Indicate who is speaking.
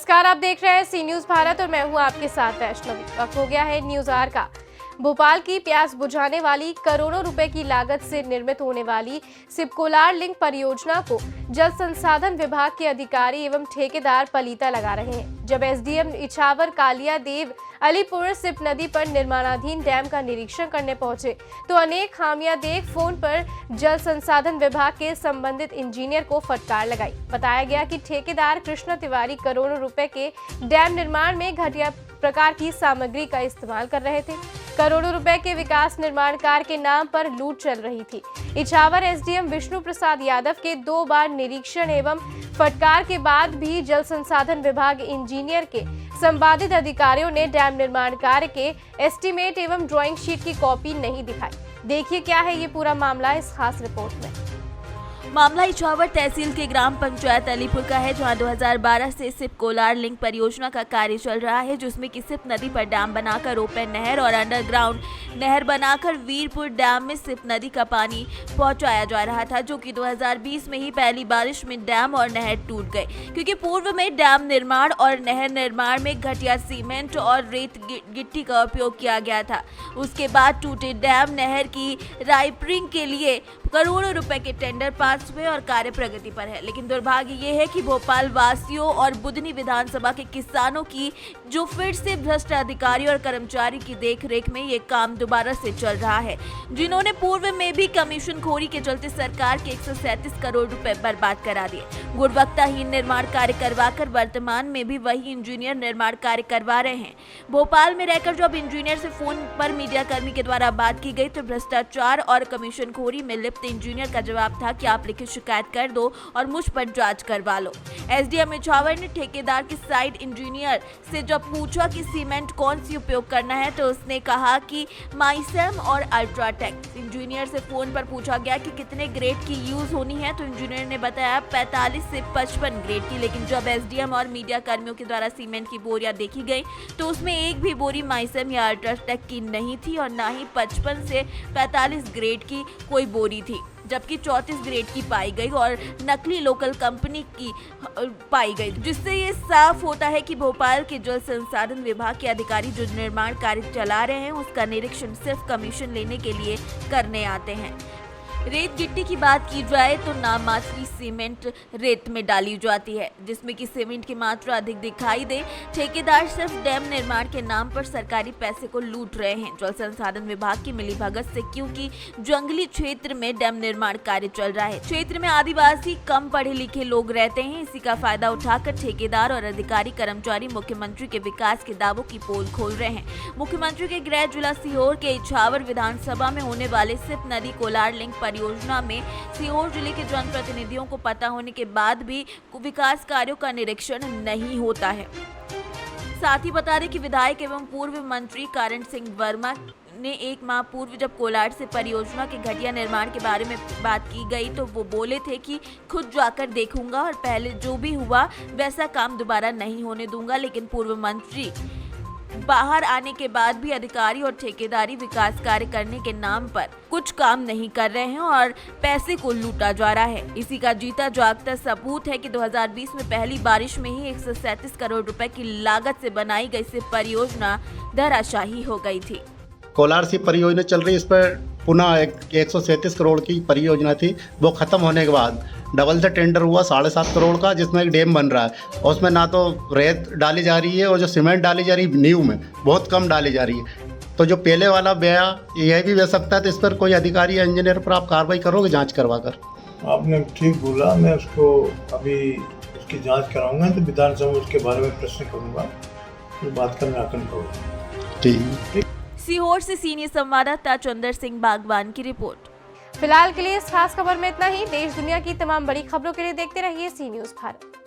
Speaker 1: नमस्कार, आप देख रहे हैं सी न्यूज भारत और मैं हूं आपके साथ वैष्णवी। वक्त हो गया है न्यूज आवर का। भोपाल की प्यास बुझाने वाली करोड़ों रुपए की लागत से निर्मित होने वाली सिपकोलार लिंक परियोजना को जल संसाधन विभाग के अधिकारी एवं ठेकेदार पलीता लगा रहे हैं। जब एसडीएम इछावर कालिया देव अलीपुर सिप नदी पर निर्माणाधीन डैम का निरीक्षण करने पहुंचे तो अनेक खामियां देख फोन पर जल संसाधन विभाग के संबंधित इंजीनियर को फटकार लगाई। बताया गया कि ठेकेदार कृष्ण तिवारी करोड़ों रुपए के डैम निर्माण में घटिया प्रकार की सामग्री का इस्तेमाल कर रहे थे। करोड़ों रुपए के विकास निर्माण कार्य के नाम पर लूट चल रही थी। इछावर एसडीएम विष्णु प्रसाद यादव के 2 बार निरीक्षण एवं फटकार के बाद भी जल संसाधन विभाग इंजीनियर के संबंधित अधिकारियों ने डैम निर्माण कार्य के एस्टीमेट एवं ड्राइंग शीट की कॉपी नहीं दिखाई। देखिए क्या है ये पूरा मामला इस खास रिपोर्ट में।
Speaker 2: मामला इछावर तहसील के ग्राम पंचायत अलीपुर का है, जहां 2012 से सिपकोलार लिंक परियोजना का कार्य चल रहा है, जिसमें कि सिप नदी पर डैम बनाकर ओपन नहर और अंडरग्राउंड नहर बनाकर वीरपुर डैम में सिप नदी का पानी पहुंचाया जा रहा था, जो कि 2020 में ही पहली बारिश में डैम और नहर टूट गए, क्योंकि पूर्व में डैम निर्माण और नहर निर्माण में घटिया सीमेंट और रेत गिट्टी का उपयोग किया गया था। उसके बाद टूटे डैम नहर की राइपरिंग के लिए करोड़ों रुपए के टेंडर पास हुए और कार्य प्रगति पर है। लेकिन दुर्भाग्य ये है कि भोपाल वासियों और बुधनी विधानसभा के किसानों की जो फिर से भ्रष्ट अधिकारी और कर्मचारी की देखरेख में ये काम दोबारा से चल रहा है, जिन्होंने पूर्व में भी कमीशन खोरी के चलते सरकार के 137 करोड़ रुपए बर्बाद करा दिए। गुणवत्ताहीन निर्माण कार्य करवाकर वर्तमान में भी वही इंजीनियर निर्माण कार्य करवा रहे हैं। भोपाल में रहकर जब इंजीनियर से फोन पर मीडिया कर्मी के द्वारा बात की गई तो भ्रष्टाचार और कमीशन खोरी में लिप्त इंजीनियर का जवाब था कि आप लिखित शिकायत कर दो और मुझ पर जांच करवा लो। एसडीएम इछावर ने ठेकेदार के साइड इंजीनियर से जब पूछा कि सीमेंट कौन सी उपयोग करना है तो उसने कहा कि माइसेम और अल्ट्राटेक। इंजीनियर से फोन पर पूछा गया कि कितने ग्रेड की यूज होनी है तो इंजीनियर ने बताया 45 से 55 ग्रेड की। लेकिन जब एसडीएम और मीडिया कर्मियों के द्वारा सीमेंट की बोरियां देखी गई तो उसमें एक भी बोरी माइसेम या अल्ट्राटेक की नहीं थी और ना ही 55 से 45 ग्रेड की कोई बोरी थी, जबकि 34 ग्रेड की पाई गई और नकली लोकल कंपनी की पाई गई, जिससे ये साफ होता है कि भोपाल के जल संसाधन विभाग के अधिकारी जो निर्माण कार्य चला रहे हैं उसका निरीक्षण सिर्फ कमीशन लेने के लिए करने आते हैं। रेत गिट्टी की बात की जाए तो नामात्री सीमेंट रेत में डाली जाती है, जिसमें कि सीमेंट की मात्रा अधिक दिखाई दे। ठेकेदार सिर्फ डैम निर्माण के नाम पर सरकारी पैसे को लूट रहे हैं जल संसाधन विभाग की मिलीभगत से, क्योंकि जंगली क्षेत्र में डैम निर्माण कार्य चल रहा है। क्षेत्र में आदिवासी कम पढ़े लिखे लोग रहते हैं। इसी का फायदा उठाकर ठेकेदार और अधिकारी कर्मचारी मुख्यमंत्री के विकास के दावों की पोल खोल रहे हैं। मुख्यमंत्री के गृह जिला सीहोर के इछावर विधानसभा में होने वाले सिप नदी कोलार लिंक परियोजना में सीहोर जिले के जनप्रतिनिधियों को पता होने के बाद भी विकास कार्यों का निरीक्षण नहीं होता है। साथ ही बता दें कि विधायक एवं पूर्व मंत्री कारण सिंह वर्मा ने 1 माह पूर्व जब कोलार से परियोजना के घटिया निर्माण के बारे में बात की गई तो वो बोले थे कि खुद जाकर देखूंगा और पहले जो भी हुआ वैसा काम दोबारा नहीं होने दूंगा। लेकिन पूर्व मंत्री बाहर आने के बाद भी अधिकारी और ठेकेदारी विकास कार्य करने के नाम पर कुछ काम नहीं कर रहे हैं और पैसे को लूटा जा रहा है। इसी का जीता जागता सबूत है कि 2020 में पहली बारिश में ही 137 करोड़ रुपए की लागत से बनाई गई सिप परियोजना धराशायी हो गई थी।
Speaker 3: कोलार सिप परियोजना चल रही, इस पर पुनः 137 करोड़ की परियोजना थी। वो खत्म होने के बाद डबल से टेंडर हुआ 7.5 करोड़ का, जिसमें एक डैम बन रहा है और उसमें ना तो रेत डाली जा रही है और जो सीमेंट डाली जा रही है नींव में बहुत कम डाली जा रही है। तो जो पहले वाला व्यय यह भी बह सकता है, तो इस पर कोई अधिकारी या इंजीनियर पर आप कार्रवाई करोगे जांच करवा कर?
Speaker 4: आपने ठीक बोला, मैं उसको अभी उसकी जांच कराऊंगा तो विधानसभा में उसके बारे में प्रश्न करूंगा, तो बात करना आकंठ होगा।
Speaker 3: ठीक।
Speaker 2: सीहोर से सीनियर संवाददाता चंदर सिंह बागवान की रिपोर्ट।
Speaker 1: फिलहाल के लिए इस खास खबर में इतना ही। देश दुनिया की तमाम बड़ी खबरों के लिए देखते रहिए सी न्यूज भारत।